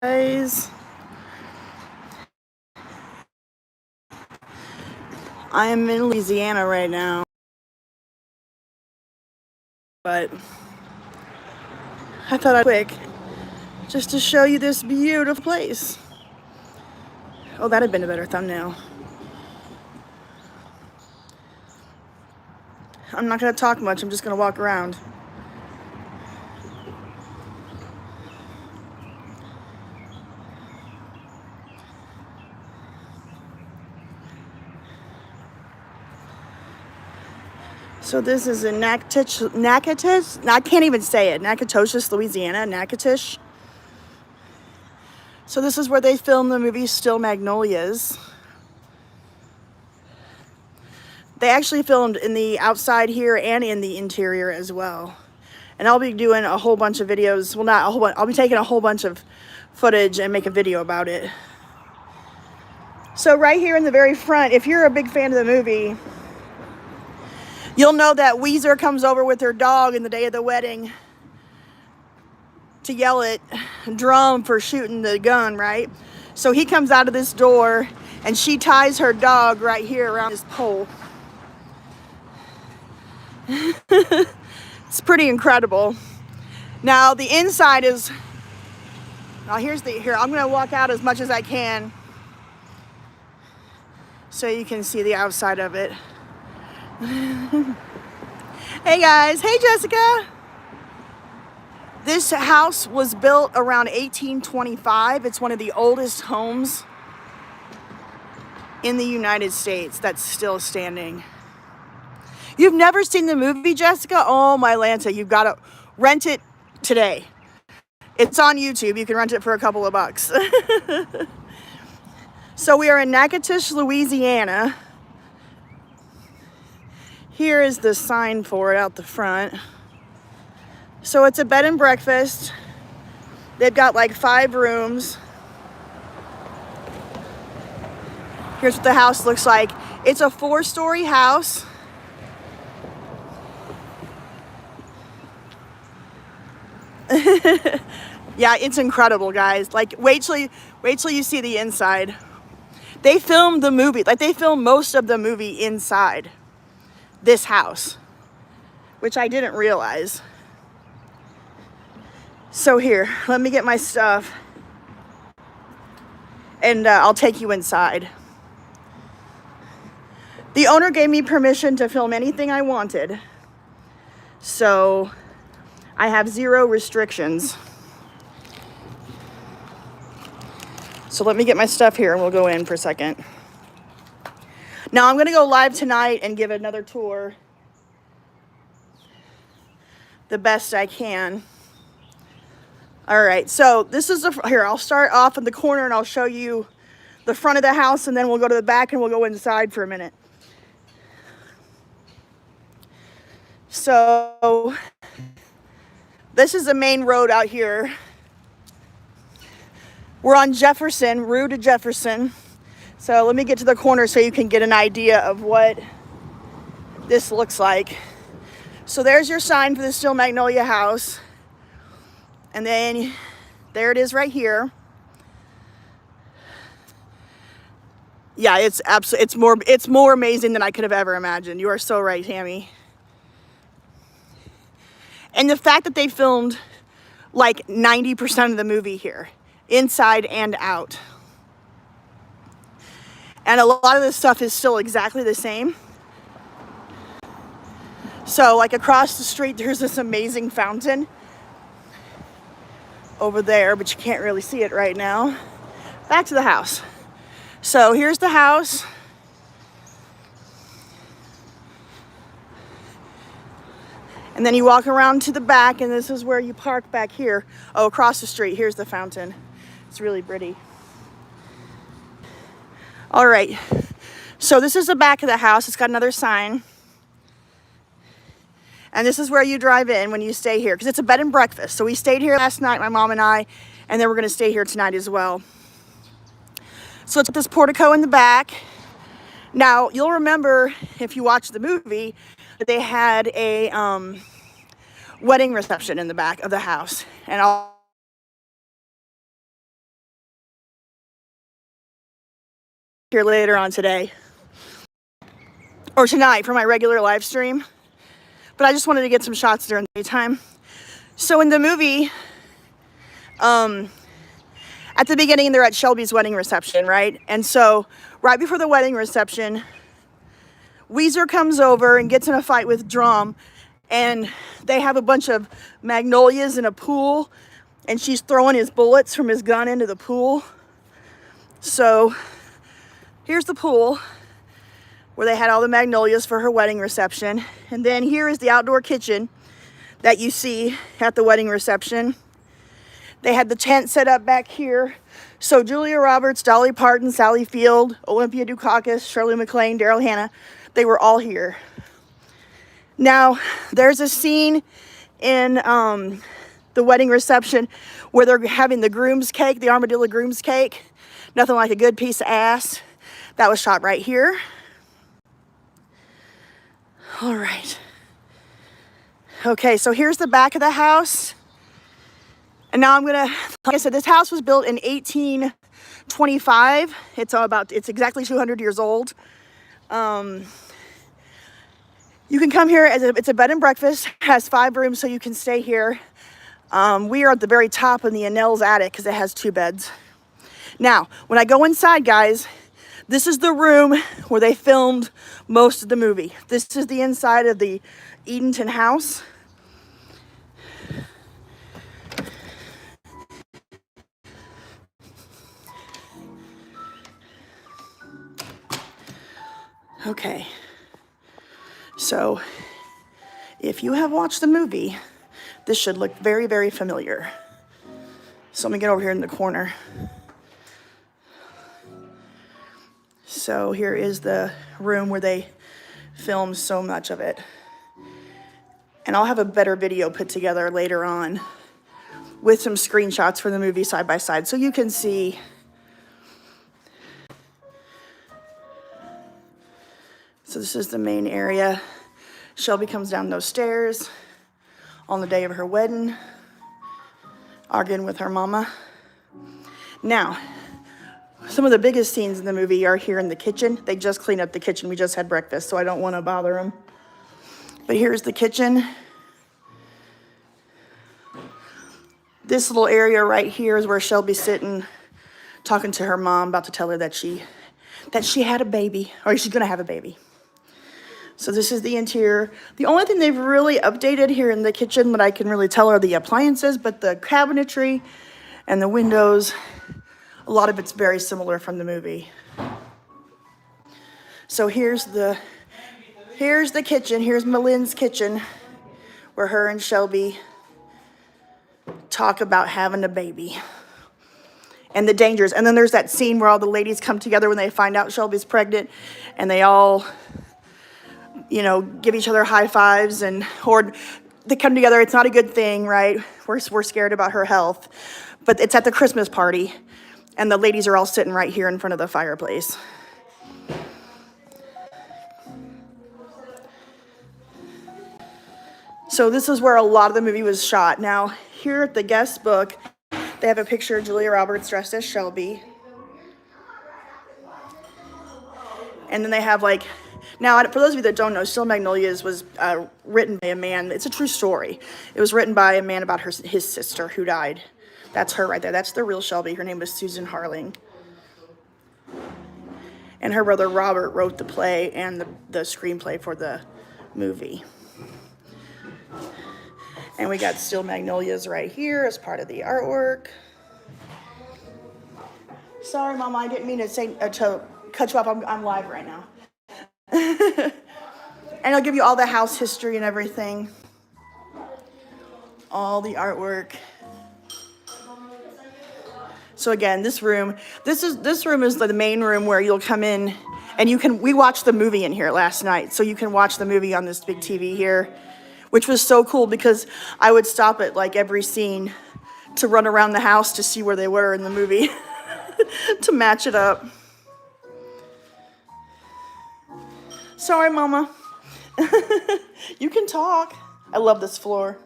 Guys, I am in Louisiana right now, but I thought I'd quick just to show you this beautiful place. Oh, that'd have been a better thumbnail. I'm not gonna talk much, I'm just gonna walk around. So this is in Natchitoches, I can't even say it, Natchitoches, Louisiana, Natchitoches. So this is where they filmed the movie Still Magnolias. They actually filmed in the outside here and in the interior as well. And I'll be doing a whole bunch of videos. Well, not a whole bunch. I'll be taking a whole bunch of footage and make a video about it. So right here in the very front, if you're a big fan of the movie, you'll know that Weezer comes over with her dog in the day of the wedding to yell at Drum for shooting the gun, right? So he comes out of this door and she ties her dog right here around this pole. It's pretty incredible. Now the inside is, now here I'm gonna walk out as much as I can so you can see the outside of it. Hey guys, hey Jessica. This house was built around 1825. It's one of the oldest homes in the United States that's still standing. You've never seen the movie, Jessica? Oh my Lanta, you've got to rent it today. It's on YouTube. You can rent it for a couple of bucks. So we are in Natchitoches, Louisiana. Here is the sign for it out the front. So it's a bed and breakfast. They've got like 5 rooms. Here's what the house looks like. It's a 4-story house. Yeah, it's incredible, guys. Like, wait till you see the inside. They filmed the movie, like they filmed most of the movie inside this house, which I didn't realize. So here, let me get my stuff and I'll take you inside. The owner gave me permission to film anything I wanted, so I have 0 restrictions. So let me get my stuff here and we'll go in for a second. Now I'm gonna go live tonight and give another tour the best I can. All right, so this is here, I'll start off in the corner and I'll show you the front of the house and then we'll go to the back and we'll go inside for a minute. So this is the main road out here. We're on Jefferson, Rue to Jefferson. So let me get to the corner so you can get an idea of what this looks like. So there's your sign for the Still Magnolia house. And then there it is right here. Yeah, it's more amazing than I could have ever imagined. You are so right, Tammy. And the fact that they filmed like 90% of the movie here, inside and out. And a lot of this stuff is still exactly the same. So like across the street, there's this amazing fountain over there, but you can't really see it right now. Back to the house. So here's the house. And then you walk around to the back and this is where you park back here. Oh, across the street, here's the fountain. It's really pretty. All right, so this is the back of the house. It's got another sign. And this is where you drive in when you stay here, because it's a bed and breakfast. So we stayed here last night, my mom and I, and then we're gonna stay here tonight as well. So it's got this portico in the back. Now, you'll remember, if you watched the movie, that they had a wedding reception in the back of the house. And here later on today. Or tonight for my regular live stream. But I just wanted to get some shots during the daytime. So in the movie, at the beginning, they're at Shelby's wedding reception, right? And so right before the wedding reception, Weezer comes over and gets in a fight with Drum, and they have a bunch of Magnolias in a pool, and she's throwing his bullets from his gun into the pool. So here's the pool where they had all the Magnolias for her wedding reception. And then here is the outdoor kitchen that you see at the wedding reception. They had the tent set up back here. So Julia Roberts, Dolly Parton, Sally Field, Olympia Dukakis, Shirley MacLaine, Daryl Hannah, they were all here. Now, there's a scene in the wedding reception where they're having the groom's cake, the armadillo groom's cake. Nothing like a good piece of ass. That was shot right here. All right. Okay, so here's the back of the house. And now I'm gonna, like I said, this house was built in 1825. It's exactly 200 years old. You can come here it's a bed and breakfast, has 5 rooms, so you can stay here. We are at the very top in the Annell's attic because it has 2 beds. Now, when I go inside, guys, this is the room where they filmed most of the movie. This is the inside of the Edenton house. Okay, so if you have watched the movie, this should look very, very familiar. So let me get over here in the corner. So here is the room where they filmed so much of it. And I'll have a better video put together later on with some screenshots from the movie side by side so you can see. So this is the main area. Shelby comes down those stairs on the day of her wedding, arguing with her mama. Now, some of the biggest scenes in the movie are here in the kitchen. They just cleaned up the kitchen. We just had breakfast, so I don't want to bother them. But here's the kitchen. This little area right here is where Shelby's sitting, talking to her mom, about to tell her that she had a baby, or she's gonna have a baby. So this is the interior. The only thing they've really updated here in the kitchen that I can really tell are the appliances, but the cabinetry and the windows, a lot of it's very similar from the movie. So here's the kitchen. Here's Malynn's kitchen, where her and Shelby talk about having a baby and the dangers. And then there's that scene where all the ladies come together when they find out Shelby's pregnant, and they all, you know, give each other high fives, or they come together. It's not a good thing, right? We're scared about her health, but it's at the Christmas party, and the ladies are all sitting right here in front of the fireplace. So this is where a lot of the movie was shot. Now, here at the guest book, they have a picture of Julia Roberts dressed as Shelby. And then they have now, for those of you that don't know, Still Magnolias was written by a man. It's a true story. It was written by a man about his sister who died. That's her right there. That's the real Shelby. Her name was Susan Harling. And her brother Robert wrote the play and the screenplay for the movie. And we got Still Magnolias right here as part of the artwork. Sorry, Mama, I didn't mean to cut you off. I'm live right now. And I'll give you all the house history and everything. All the artwork. So again, this room is the main room where you'll come in, and we watched the movie in here last night, so you can watch the movie on this big TV here, which was so cool because I would stop at every scene to run around the house to see where they were in the movie to match it up. Sorry, Mama. You can talk. I love this floor.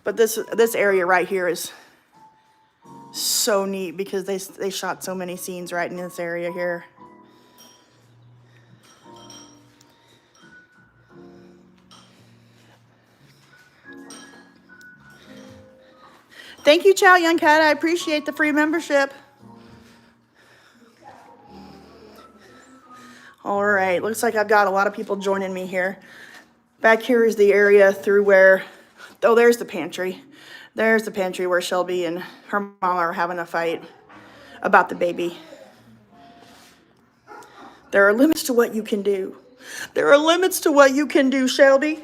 But this area right here is so neat because they shot so many scenes right in this area here. Thank you, Chow Young Cat. I appreciate the free membership. All right, looks like I've got a lot of people joining me here. Back here is the area through where, oh, there's the pantry. There's the pantry where Shelby and her mom are having a fight about the baby. There are limits to what you can do. There are limits to what you can do, Shelby.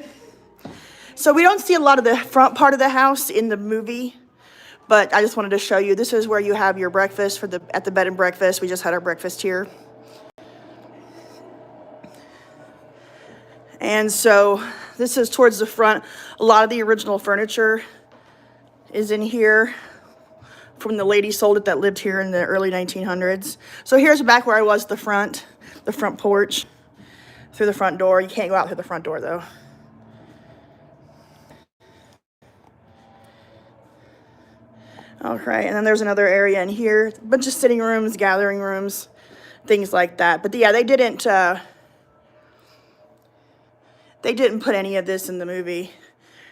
So we don't see a lot of the front part of the house in the movie, but I just wanted to show you. This is where you have your breakfast at the bed and breakfast. We just had our breakfast here. And so this is towards the front. A lot of the original furniture is in here from the lady sold it that lived here in the early 1900s. So here's back where I was, the front porch, through the front door. You can't go out through the front door though. All right, and then there's another area in here, a bunch of sitting rooms, gathering rooms, things like that. But yeah, they didn't put any of this in the movie.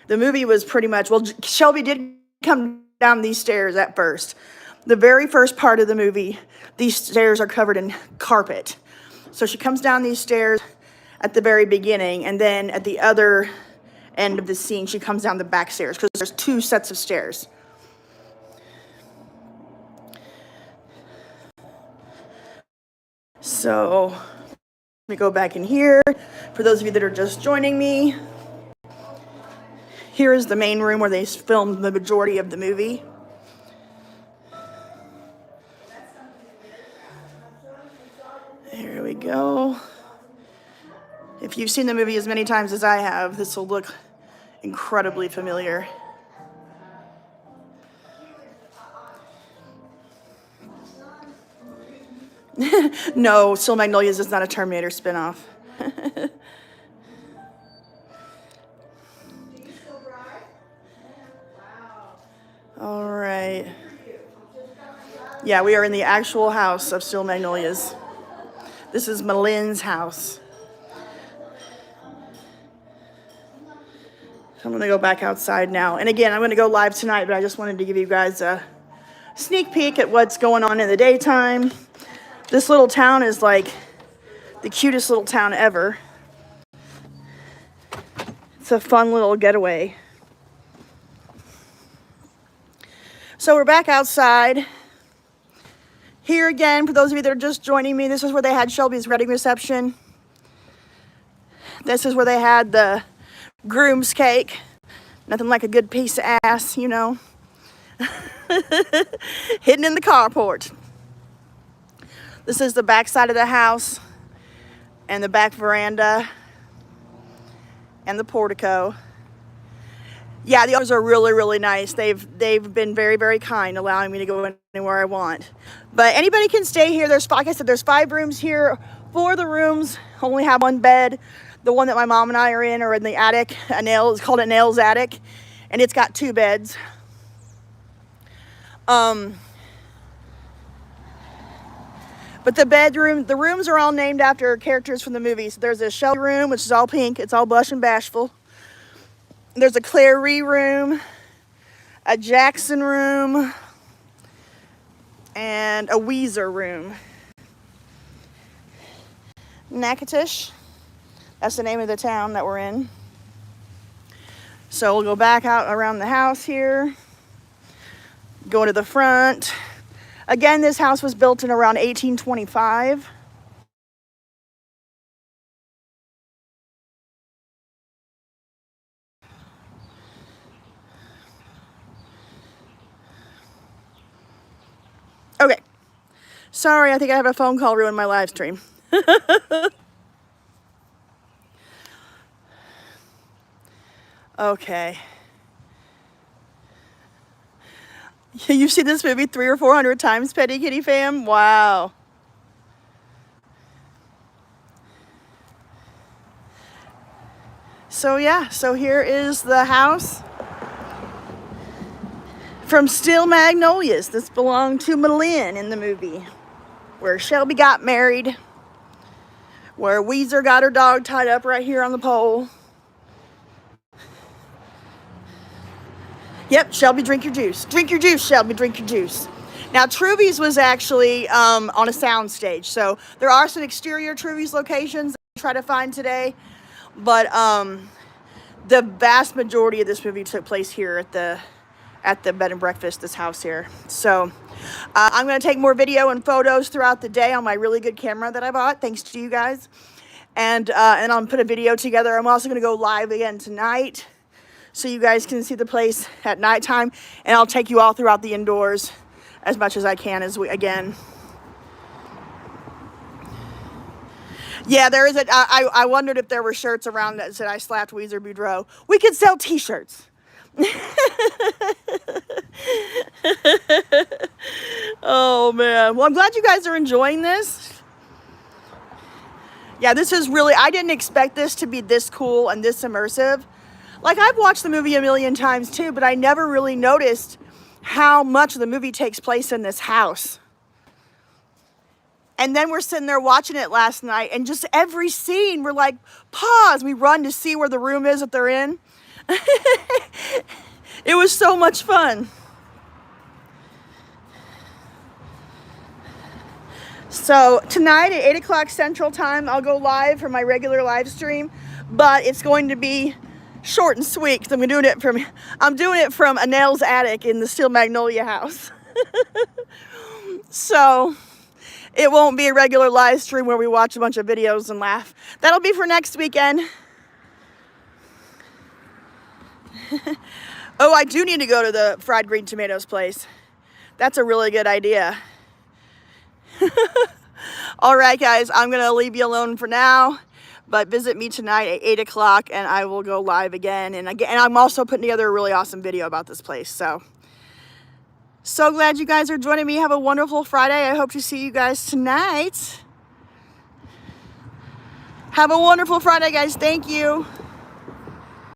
The movie was pretty much, well, Shelby did come down these stairs at first. The very first part of the movie, these stairs are covered in carpet. So she comes down these stairs at the very beginning, and then at the other end of the scene, she comes down the back stairs, because there's 2 sets of stairs. So let me go back in here. For those of you that are just joining me, here is the main room where they filmed the majority of the movie. Here we go. If you've seen the movie as many times as I have, this will look incredibly familiar. No, Still Magnolias is not a Terminator spinoff. All right. Yeah, we are in the actual house of Still Magnolias. This is Malin's house. I'm gonna go back outside now. And again, I'm gonna go live tonight, but I just wanted to give you guys a sneak peek at what's going on in the daytime. This little town is like the cutest little town ever. It's a fun little getaway. So we're back outside. Here again, for those of you that are just joining me, this is where they had Shelby's wedding reception. This is where they had the groom's cake. Nothing like a good piece of ass, you know. Hidden in the carport. This is the back side of the house and the back veranda and the portico. Yeah, the owners are really, really nice. They've been very, very kind, allowing me to go anywhere I want. But anybody can stay here. There's, like I said, there's 5 rooms here. 4 of the rooms only have 1 bed. The one that my mom and I are in the attic. It's called a Nail's attic, and it's got 2 beds. But the rooms are all named after characters from the movies. There's a Shelby room, which is all pink. It's all blush and bashful. There's a Clary room, a Jackson room, and a Weezer room. Natchitoches, that's the name of the town that we're in. So we'll go back out around the house here, go to the front. Again, this house was built in around 1825. Okay. Sorry, I think I have a phone call ruin my live stream. Okay. You've seen this movie 300 or 400 times, Petty Kitty fam? Wow. So yeah, so here is the house. from Still Magnolias. This belonged to Malin in the movie, where Shelby got married, where Weezer got her dog tied up right here on the pole. Yep, Shelby, drink your juice. Drink your juice, Shelby, drink your juice. Now, Truby's was actually on a sound stage, so there are some exterior Truby's locations that I try to find today, but the vast majority of this movie took place here at the bed and breakfast, this house here. So I'm going to take more video and photos throughout the day on my really good camera that I bought, thanks to you guys, and I'll put a video together. I'm also going to go live again tonight, so you guys can see the place at nighttime, and I'll take you all throughout the indoors as much as I can again. Yeah, there is I wondered if there were shirts around that said I slapped Weezer Boudreaux. We could sell t-shirts. Oh man. Well, I'm glad you guys are enjoying this. Yeah, this is really, I didn't expect this to be this cool and this immersive. Like, I've watched the movie a million times too, but I never really noticed how much of the movie takes place in this house. And then we're sitting there watching it last night, and just every scene, we're like, pause, we run to see where the room is that they're in. It was so much fun. So tonight at 8 o'clock Central Time, I'll go live for my regular live stream, but it's going to be short and sweet because I'm doing it from Annelle's attic in the Steel Magnolia house. So it won't be a regular live stream where we watch a bunch of videos and laugh. That'll be for next weekend. Oh, I do need to go to the fried green tomatoes place. That's a really good idea. All right, guys, I'm going to leave you alone for now. But visit me tonight at 8 o'clock, and I will go live again. And I'm also putting together a really awesome video about this place. So glad you guys are joining me. Have a wonderful Friday. I hope to see you guys tonight. Have a wonderful Friday, guys. Thank you.